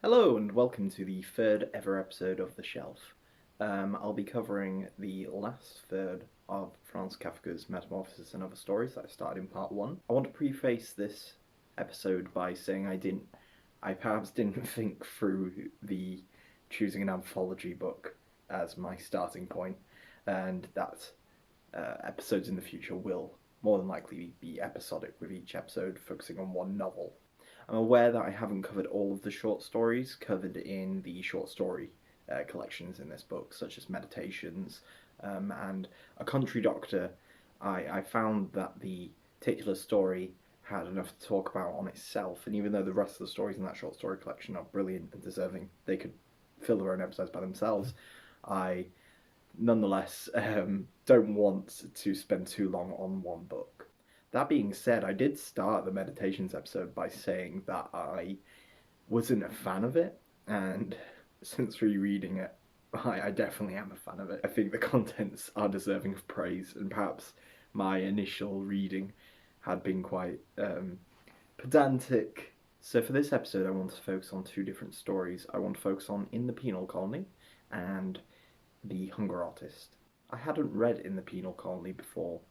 Hello and welcome to the third ever episode of The Shelf. I'll be covering the last third of Franz Kafka's Metamorphosis and Other Stories that I started in part 1. I want to preface this episode by saying I perhaps didn't think through the choosing an anthology book as my starting point, and that episodes in the future will more than likely be episodic, with each episode focusing on one novel. I'm aware that I haven't covered all of the short stories covered in the short story collections in this book, such as Meditations and A Country Doctor. I found that the titular story had enough to talk about on itself, and even though the rest of the stories in that short story collection are brilliant and deserving, they could fill their own episodes by themselves, I nonetheless don't want to spend too long on one book. That being said, I did start the Meditations episode by saying that I wasn't a fan of it, and since rereading it, I definitely am a fan of it. I think the contents are deserving of praise, and perhaps my initial reading had been quite pedantic. So for this episode, I want to focus on two different stories. I want to focus on In the Penal Colony and The Hunger Artist. I hadn't read In the Penal Colony before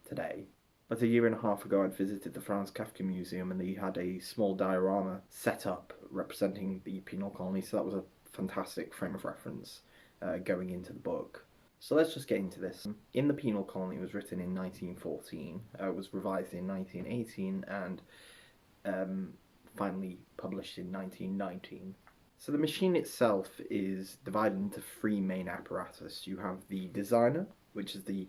today, but a year and a half ago I'd visited the Franz Kafka Museum and they had a small diorama set up representing the penal colony, so that was a fantastic frame of reference going into the book. So let's just get into this. In the Penal Colony was written in 1914, it was revised in 1918 and finally published in 1919. So the machine itself is divided into three main apparatus. You have the designer, which is the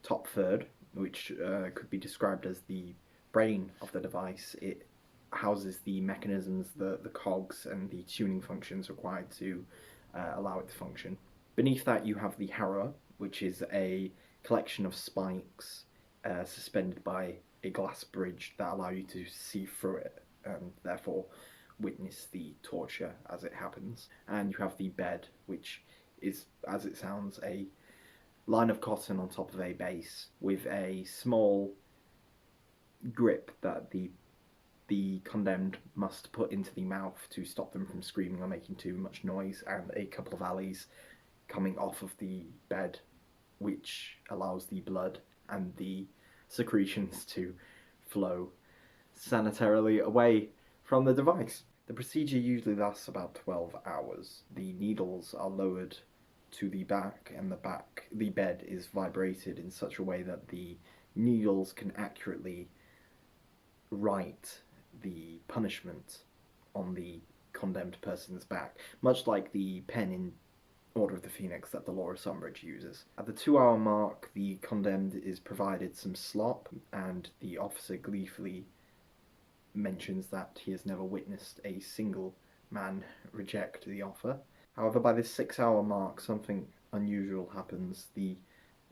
top third, which could be described as the brain of the device. It houses the mechanisms, the cogs, and the tuning functions required to allow it to function. Beneath that you have the harrower, which is a collection of spikes suspended by a glass bridge that allow you to see through it and therefore witness the torture as it happens. And you have the bed, which is, as it sounds, a line of cotton on top of a base with a small grip that the condemned must put into the mouth to stop them from screaming or making too much noise, and a couple of alleys coming off of the bed which allows the blood and the secretions to flow sanitarily away from the device. The procedure usually lasts about 12 hours. The needles are lowered to the back, and the bed is vibrated in such a way that the needles can accurately write the punishment on the condemned person's back, much like the pen in Order of the Phoenix that Dolores Umbridge uses. At the 2-hour mark, the condemned is provided some slop, and the officer gleefully mentions that he has never witnessed a single man reject the offer. However, by this 6-hour mark, something unusual happens. The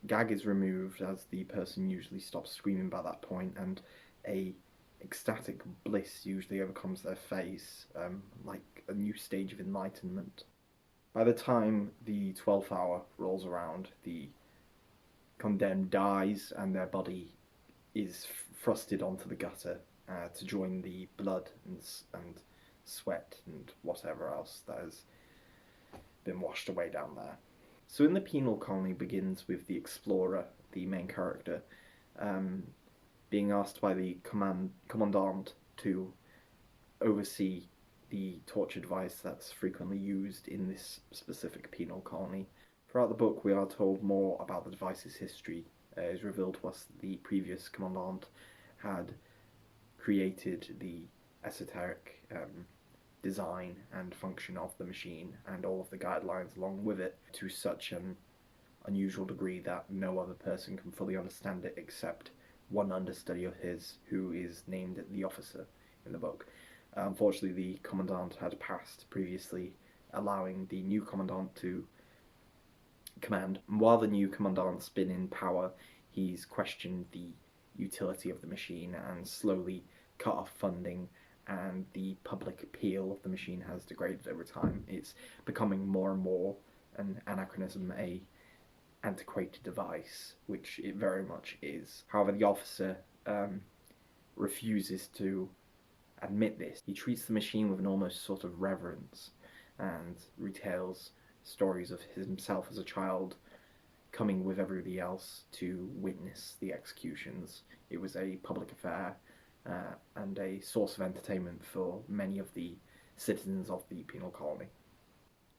gag is removed, as the person usually stops screaming by that point, and a ecstatic bliss usually overcomes their face, like a new stage of enlightenment. By the time the 12th hour rolls around, the condemned dies, and their body is thrusted onto the gutter to join the blood and sweat and whatever else that has been washed away down there. So In the Penal Colony begins with the explorer, the main character, being asked by the commandant to oversee the torture device that's frequently used in this specific penal colony. Throughout the book we are told more about the device's history. It is revealed to us that the previous commandant had created the esoteric design and function of the machine and all of the guidelines along with it to such an unusual degree that no other person can fully understand it except one understudy of his, who is named the officer in the book. Unfortunately, the commandant had passed previously, allowing the new commandant to command. And while the new commandant's been in power, he's questioned the utility of the machine and slowly cut off funding, and the public appeal of the machine has degraded over time. It's becoming more and more an anachronism, a antiquated device, which it very much is. However, the officer refuses to admit this. He treats the machine with an almost sort of reverence and retails stories of himself as a child coming with everybody else to witness the executions. It was a public affair and a source of entertainment for many of the citizens of the penal colony.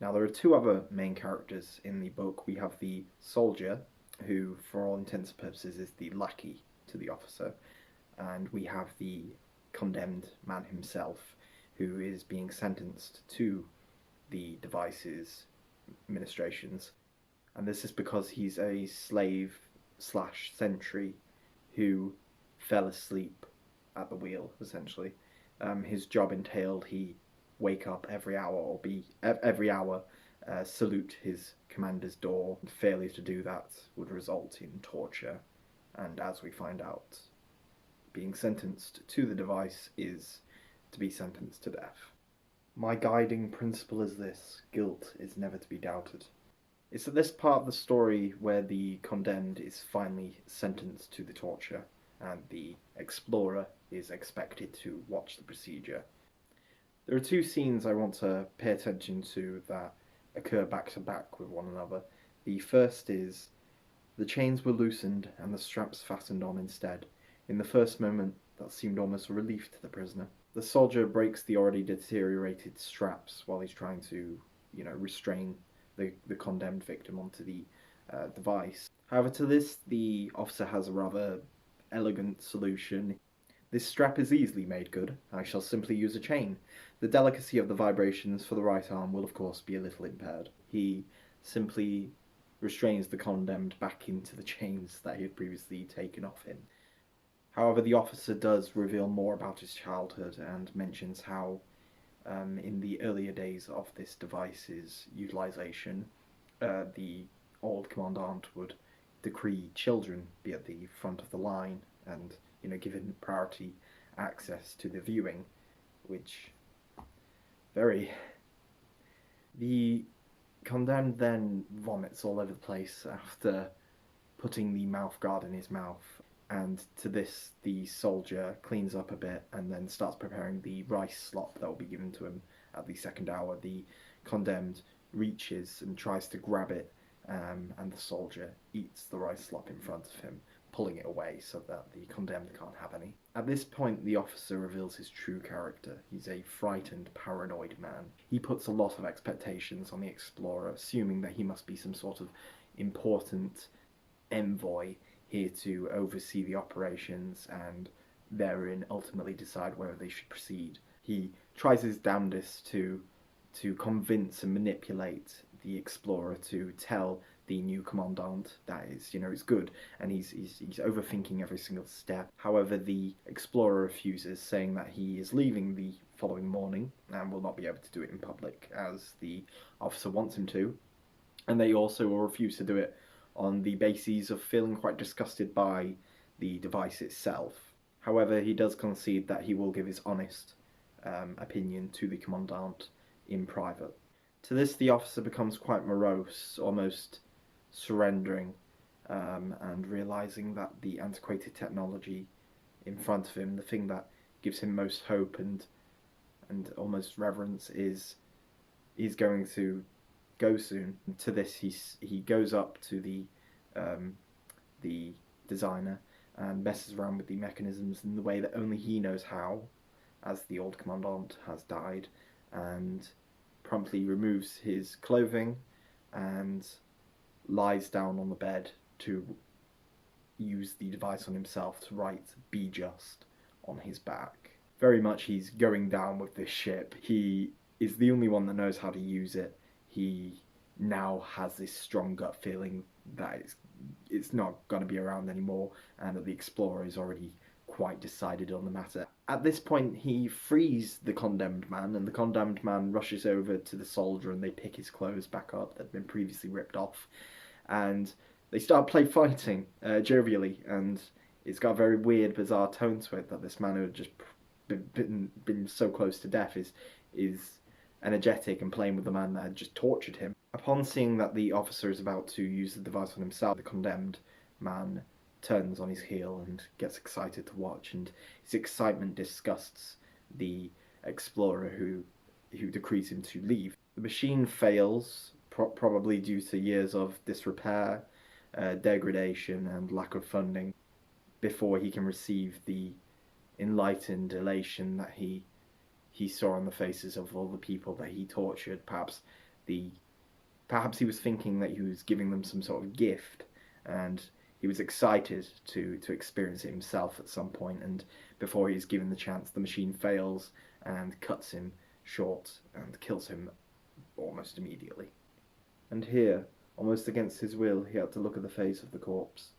Now, there are two other main characters in the book. We have the soldier, who, for all intents and purposes, is the lackey to the officer, and we have the condemned man himself, who is being sentenced to the device's ministrations. And this is because he's a slave slash sentry who fell asleep at the wheel, essentially. His job entailed he wake up every hour or salute his commander's door. Failure to do that would result in torture, and as we find out, being sentenced to the device is to be sentenced to death. My guiding principle is this: guilt is never to be doubted. It's at this part of the story where the condemned is finally sentenced to the torture, and the explorer is expected to watch the procedure. There are two scenes I want to pay attention to that occur back to back with one another. The first is the chains were loosened and the straps fastened on instead. In the first moment, that seemed almost a relief to the prisoner. The soldier breaks the already deteriorated straps while he's trying to, restrain the condemned victim onto the device. However, to this, the officer has a rather elegant solution. This strap is easily made good. I shall simply use a chain. The delicacy of the vibrations for the right arm will of course be a little impaired. He simply restrains the condemned back into the chains that he had previously taken off him. However, the officer does reveal more about his childhood and mentions how in the earlier days of this device's utilization, the old commandant would decree children be at the front of the line and given priority access to the viewing, which the condemned then vomits all over the place after putting the mouth guard in his mouth, and to this the soldier cleans up a bit and then starts preparing the rice slop that will be given to him at the second hour. The condemned reaches and tries to grab it, and the soldier eats the rice slop in front of him, pulling it away so that the condemned can't have any. At this point, the officer reveals his true character. He's a frightened, paranoid man. He puts a lot of expectations on the explorer, assuming that he must be some sort of important envoy here to oversee the operations and therein ultimately decide whether they should proceed. He tries his damnedest to convince and manipulate the explorer to tell the new commandant that is good, and he's overthinking every single step. However, the explorer refuses, saying that he is leaving the following morning and will not be able to do it in public as the officer wants him to, and they also will refuse to do it on the basis of feeling quite disgusted by the device itself. However, he does concede that he will give his honest opinion to the commandant in private. To this, the officer becomes quite morose, almost surrendering, and realizing that the antiquated technology in front of him, the thing that gives him most hope and almost reverence, is going to go soon. And to this, he goes up to the designer and messes around with the mechanisms in the way that only he knows how, as the old commandant has died, and promptly removes his clothing and lies down on the bed to use the device on himself to write "Be Just" on his back. Very much he's going down with this ship. He is the only one that knows how to use it. He now has this strong gut feeling that it's not going to be around anymore, and that the explorer is already quite decided on the matter. At this point, he frees the condemned man, and the condemned man rushes over to the soldier, and they pick his clothes back up that had been previously ripped off, and they start fighting jovially, and it's got a very weird, bizarre tone to it that this man who had just been so close to death is energetic and playing with the man that had just tortured him. Upon seeing that the officer is about to use the device on himself, the condemned man turns on his heel and gets excited to watch, and his excitement disgusts the explorer who decrees him to leave. The machine fails, probably due to years of disrepair, degradation, and lack of funding, before he can receive the enlightened elation that he saw on the faces of all the people that he tortured. Perhaps he was thinking that he was giving them some sort of gift, and he was excited to experience it himself at some point, and before he's given the chance, the machine fails and cuts him short and kills him almost immediately. And here, almost against his will, he had to look at the face of the corpse.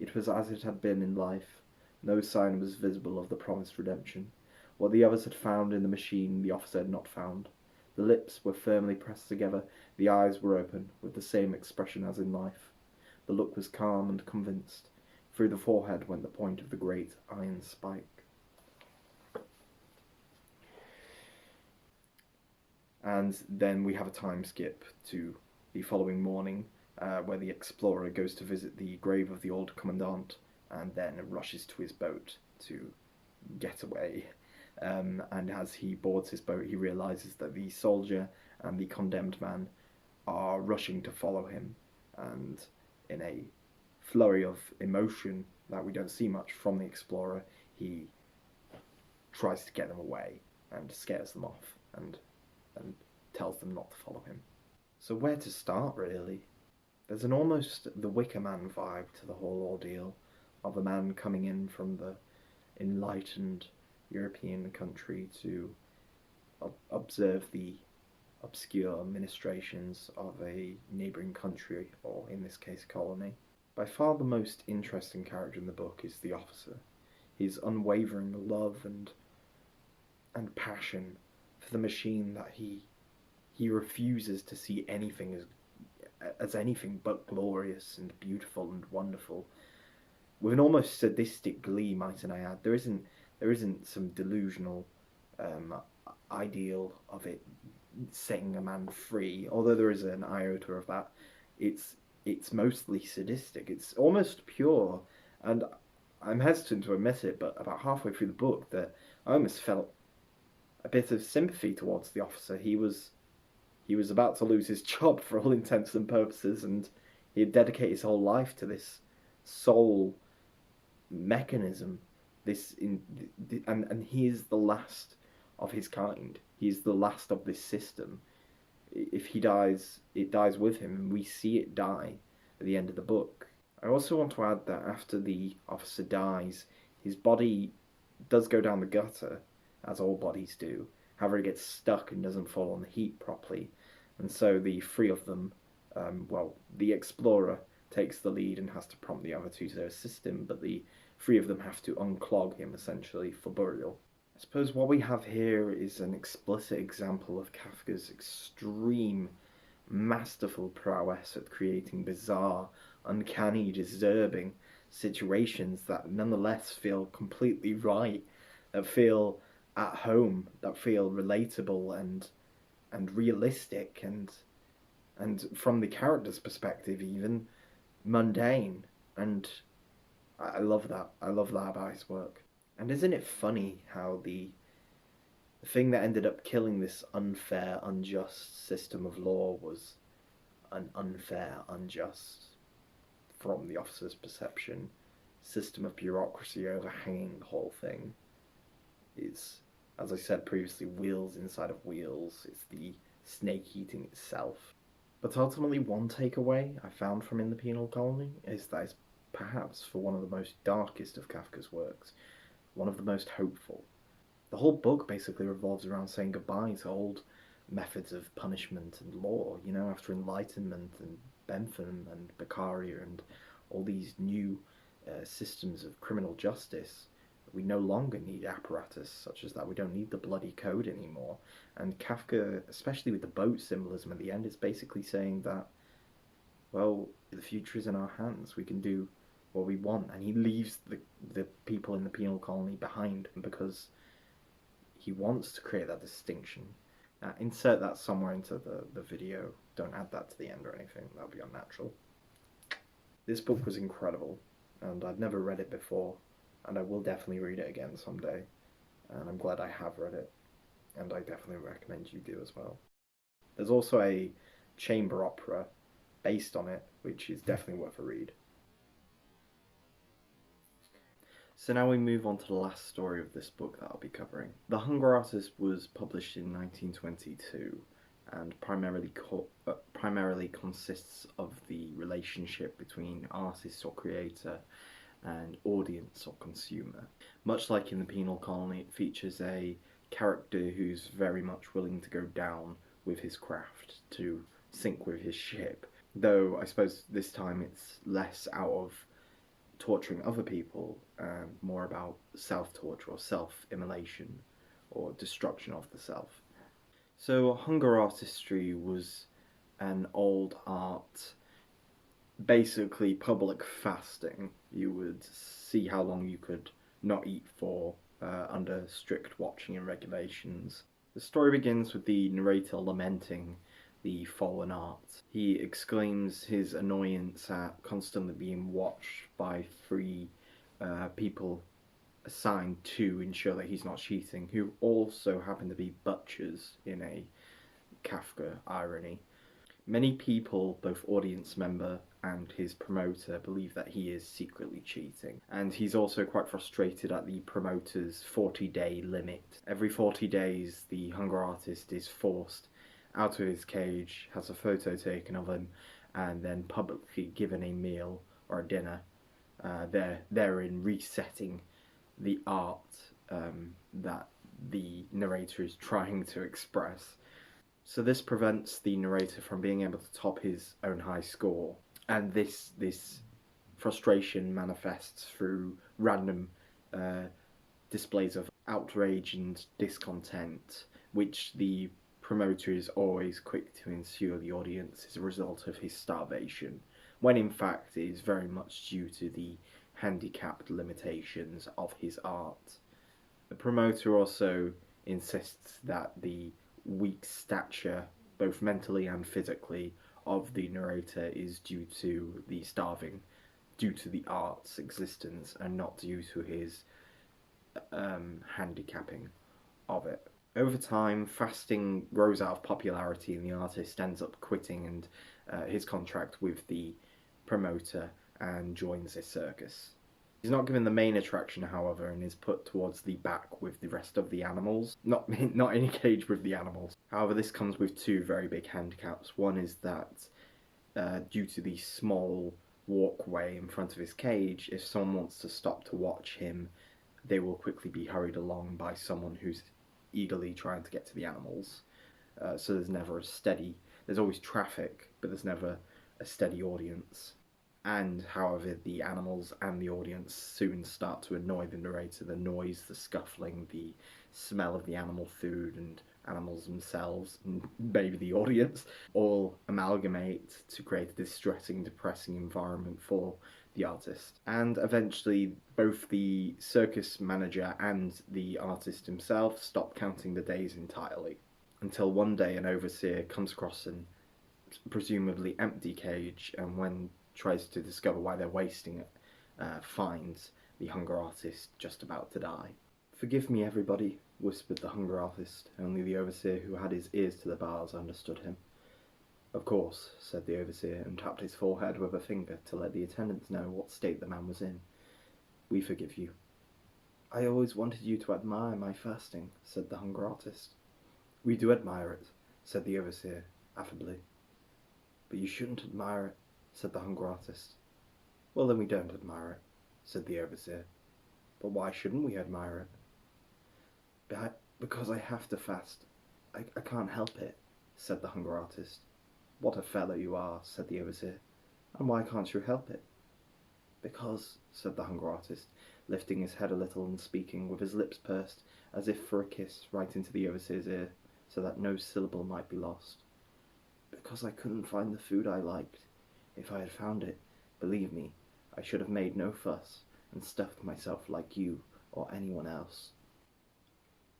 It was as it had been in life. No sign was visible of the promised redemption. What the others had found in the machine, the officer had not found. The lips were firmly pressed together, the eyes were open, with the same expression as in life. The look was calm and convinced. Through the forehead went the point of the great iron spike. And then we have a time skip to the following morning, where the explorer goes to visit the grave of the old commandant, and then rushes to his boat to get away. And as he boards his boat, he realizes that the soldier and the condemned man are rushing to follow him, and in a flurry of emotion that we don't see much from the explorer, he tries to get them away and scares them off and tells them not to follow him. So where to start, really? There's an almost The Wicker Man vibe to the whole ordeal, of a man coming in from the enlightened European country to observe the obscure ministrations of a neighbouring country, or in this case colony. By far the most interesting character in the book is the officer. His unwavering love and passion for the machine that he refuses to see anything as anything but glorious and beautiful and wonderful. With an almost sadistic glee, might I add. There isn't some delusional ideal of it setting a man free, although there is an iota of that. It's mostly sadistic. It's almost pure, and I'm hesitant to admit it, but about halfway through the book, that I almost felt a bit of sympathy towards the officer. He was about to lose his job for all intents and purposes, and he had dedicated his whole life to this sole mechanism. And he is the last of his kind. He is the last of this system. If he dies, it dies with him, and we see it die at the end of the book. I also want to add that after the officer dies, his body does go down the gutter, as all bodies do. However, it gets stuck and doesn't fall on the heat properly. And so the three of them, the explorer takes the lead and has to prompt the other two to assist him, but the three of them have to unclog him, essentially, for burial. I suppose what we have here is an explicit example of Kafka's extreme, masterful prowess at creating bizarre, uncanny, disturbing situations that nonetheless feel completely right, that feel at home, that feel relatable and realistic, and from the character's perspective, even mundane. And I love that. I love that about his work. And isn't it funny how the thing that ended up killing this unfair, unjust system of law was an unfair, unjust, from the officer's perception, system of bureaucracy overhanging the whole thing. It's, as I said previously, wheels inside of wheels. It's the snake eating itself. But ultimately, one takeaway I found from In the Penal Colony is that it's perhaps for one of the most darkest of Kafka's works, one of the most hopeful. The whole book basically revolves around saying goodbye to old methods of punishment and law, after Enlightenment and Bentham and Beccaria and all these new systems of criminal justice. We no longer need apparatus such as that. We don't need the bloody code anymore. And Kafka, especially with the boat symbolism at the end, is basically saying that, well, the future is in our hands. We can do what we want. And he leaves the people in the penal colony behind because he wants to create that distinction. Insert that somewhere into the video. Don't add that to the end or anything. That would be unnatural. This book was incredible, and I'd never read it before, and I will definitely read it again someday. and I'm glad I have read it, and I definitely recommend you do as well. There's also a chamber opera based on it, which is definitely worth a read. So now we move on to the last story of this book that I'll be covering. The Hunger Artist was published in 1922 and primarily consists of the relationship between artist or creator and audience or consumer. Much like in the Penal Colony, it features a character who's very much willing to go down with his craft to sink with his ship. Though I suppose this time it's less out of torturing other people and more about self-torture or self-immolation or destruction of the self. So hunger artistry was an old art, basically public fasting. You would see how long you could not eat for under strict watching and regulations. The story begins with the narrator lamenting the fallen art. He exclaims his annoyance at constantly being watched by three people assigned to ensure that he's not cheating, who also happen to be butchers in a Kafka irony. Many people, both audience member and his promoter, believe that he is secretly cheating, and he's also quite frustrated at the promoter's 40-day limit. Every 40 days, the hunger artist is forced out of his cage, has a photo taken of him, and then publicly given a meal or a dinner, therein resetting the art that the narrator is trying to express. So this prevents the narrator from being able to top his own high score, and this frustration manifests through random displays of outrage and discontent, which the promoter is always quick to ensure the audience is a result of his starvation, when in fact it is very much due to the handicapped limitations of his art. The promoter also insists that the weak stature, both mentally and physically, of the narrator is due to the starving, due to the art's existence, and not due to his handicapping of it. Over time, fasting grows out of popularity, and the artist ends up quitting and his contract with the promoter and joins a circus. He's not given the main attraction, however, and is put towards the back with the rest of the animals. Not in a cage with the animals. However, this comes with two very big handicaps. One is that due to the small walkway in front of his cage, if someone wants to stop to watch him, they will quickly be hurried along by someone who's eagerly trying to get to the animals. So there's always traffic, but there's never a steady audience. And, however, the animals and the audience soon start to annoy the narrator. The noise, the scuffling, the smell of the animal food and animals themselves, and maybe the audience, all amalgamate to create a distressing, depressing environment for the artist. And eventually, both the circus manager and the artist himself stop counting the days entirely. Until one day an overseer comes across an presumably empty cage, and when tries to discover why they're wasting it, finds the hunger artist just about to die. "Forgive me, everybody," whispered the hunger artist. Only the overseer, who had his ears to the bars, understood him. "Of course," said the overseer, and tapped his forehead with a finger to let the attendants know what state the man was in. "We forgive you." "I always wanted you to admire my fasting," said the hunger artist. "We do admire it," said the overseer, affably. "But you shouldn't admire it," said the hunger artist. "Well, then we don't admire it," said the overseer. "But why shouldn't we admire it?" "Because I have to fast. I can't help it," said the hunger artist. "What a fellow you are," said the overseer. "And why can't you help it?" "Because," said the hunger artist, lifting his head a little and speaking with his lips pursed as if for a kiss right into the overseer's ear, so that no syllable might be lost. "Because I couldn't find the food I liked. If I had found it, believe me, I should have made no fuss and stuffed myself like you or anyone else."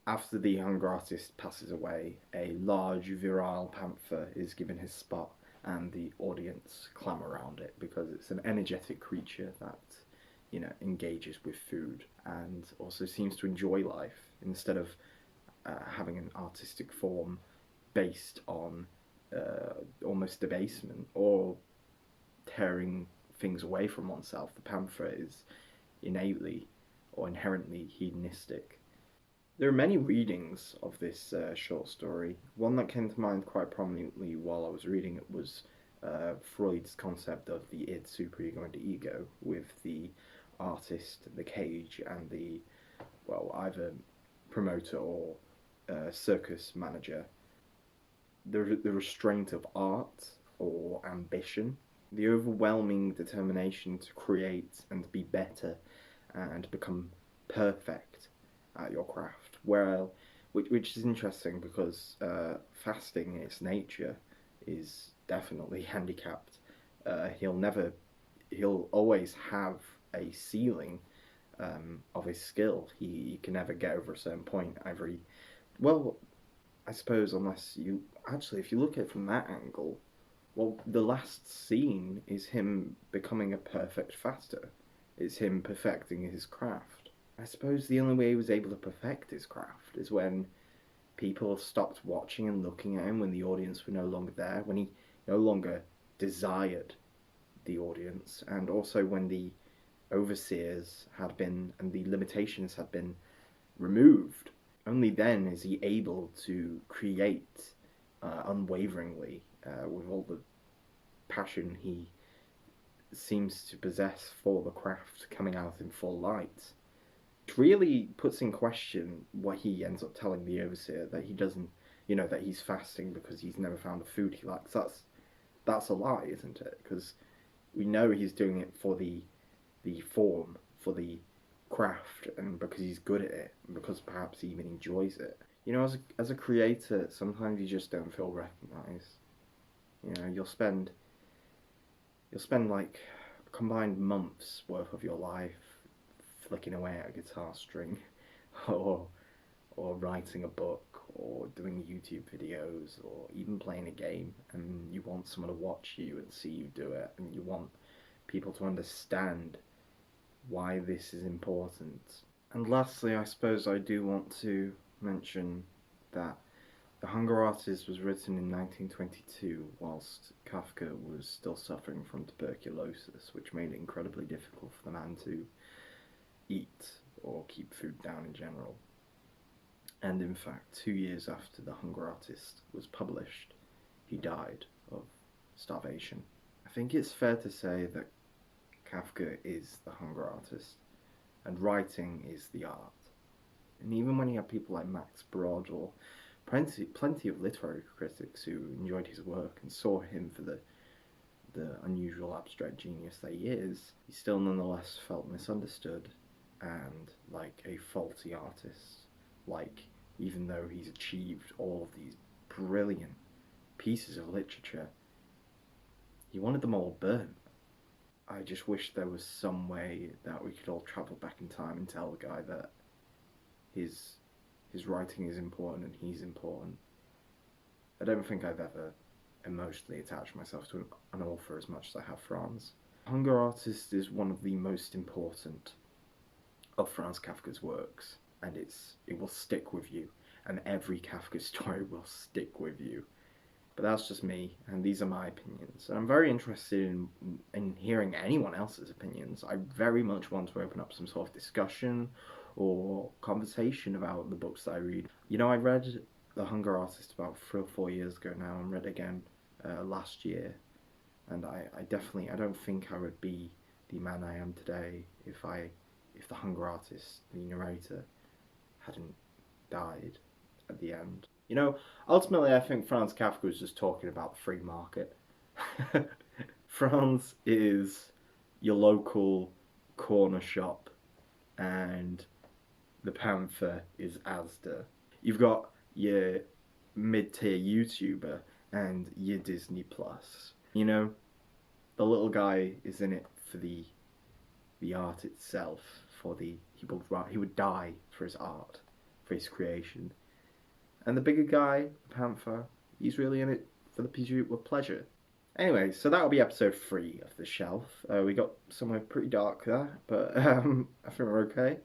After the hunger artist passes away, a large virile panther is given his spot, and the audience clamour around it because it's an energetic creature that, engages with food and also seems to enjoy life. instead of having an artistic form based on almost debasement or tearing things away from oneself. The panther is innately or inherently hedonistic. There are many readings of this short story. One that came to mind quite prominently while I was reading it was Freud's concept of the id, superego, and ego, with the artist, the cage, and the, well, either promoter or circus manager. The restraint of art or ambition, the overwhelming determination to create and be better and become perfect at your craft. Well, which is interesting because fasting in its nature is definitely handicapped. He'll always have a ceiling of his skill. He can never get over a certain point. Well, I suppose unless you actually, if you look at it from that angle, well, the last scene is him becoming a perfect faster. It's him perfecting his craft. I suppose the only way he was able to perfect his craft is when people stopped watching and looking at him, when the audience were no longer there, when he no longer desired the audience, and also when the overseers had been and the limitations had been removed. Only then is he able to create unwaveringly with all the passion he seems to possess for the craft coming out in full light. It really puts in question what he ends up telling the overseer, that he doesn't, that he's fasting because he's never found the food he likes. That's a lie, isn't it? Because we know he's doing it for the form, for the craft, and because he's good at it, and because perhaps he even enjoys it. As a creator, sometimes you just don't feel recognized. You'll spend like combined months worth of your life flicking away at a guitar string, or writing a book, or doing YouTube videos, or even playing a game, and you want someone to watch you and see you do it, and you want people to understand why this is important. And lastly, I suppose I do want to mention that The Hunger Artist was written in 1922 whilst Kafka was still suffering from tuberculosis, which made it incredibly difficult for the man to eat or keep food down in general. And in fact, 2 years after The Hunger Artist was published, he died of starvation. I think it's fair to say that Kafka is the hunger artist, and writing is the art. And even when you have people like Max Brod or plenty of literary critics who enjoyed his work and saw him for the unusual abstract genius that he is, he still nonetheless felt misunderstood and like a faulty artist. Like, even though he's achieved all of these brilliant pieces of literature, he wanted them all burnt. I just wish there was some way that we could all travel back in time and tell the guy that his writing is important and he's important. I don't think I've ever emotionally attached myself to an author as much as I have Franz. Hunger Artist is one of the most important of Franz Kafka's works, and it will stick with you, and every Kafka story will stick with you. But that's just me, and these are my opinions. And I'm very interested in hearing anyone else's opinions. I very much want to open up some sort of discussion or conversation about the books that I read. I read The Hunger Artist about 3 or 4 years ago now, and read again last year. And I don't think I would be the man I am today if The Hunger Artist, the narrator, hadn't died at the end. Ultimately I think Franz Kafka was just talking about the free market. Franz is your local corner shop, and the Panther is Asda. You've got your mid-tier YouTuber and your Disney Plus. The little guy is in it for the art itself, he would die for his art, for his creation. And the bigger guy, the Panther, he's really in it for the pursuit of pleasure. Anyway, so that'll be episode 3 of The Shelf. We got somewhere pretty dark there, but I think we're okay.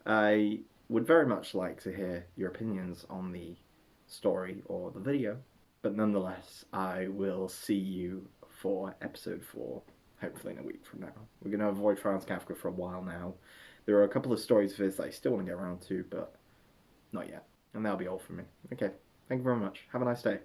I would very much like to hear your opinions on the story or the video. But nonetheless, I will see you for episode 4, hopefully in a week from now. We're going to avoid Franz Kafka for a while now. There are a couple of stories of his that I still want to get around to, but not yet. And that'll be all from me. Okay, thank you very much. Have a nice day.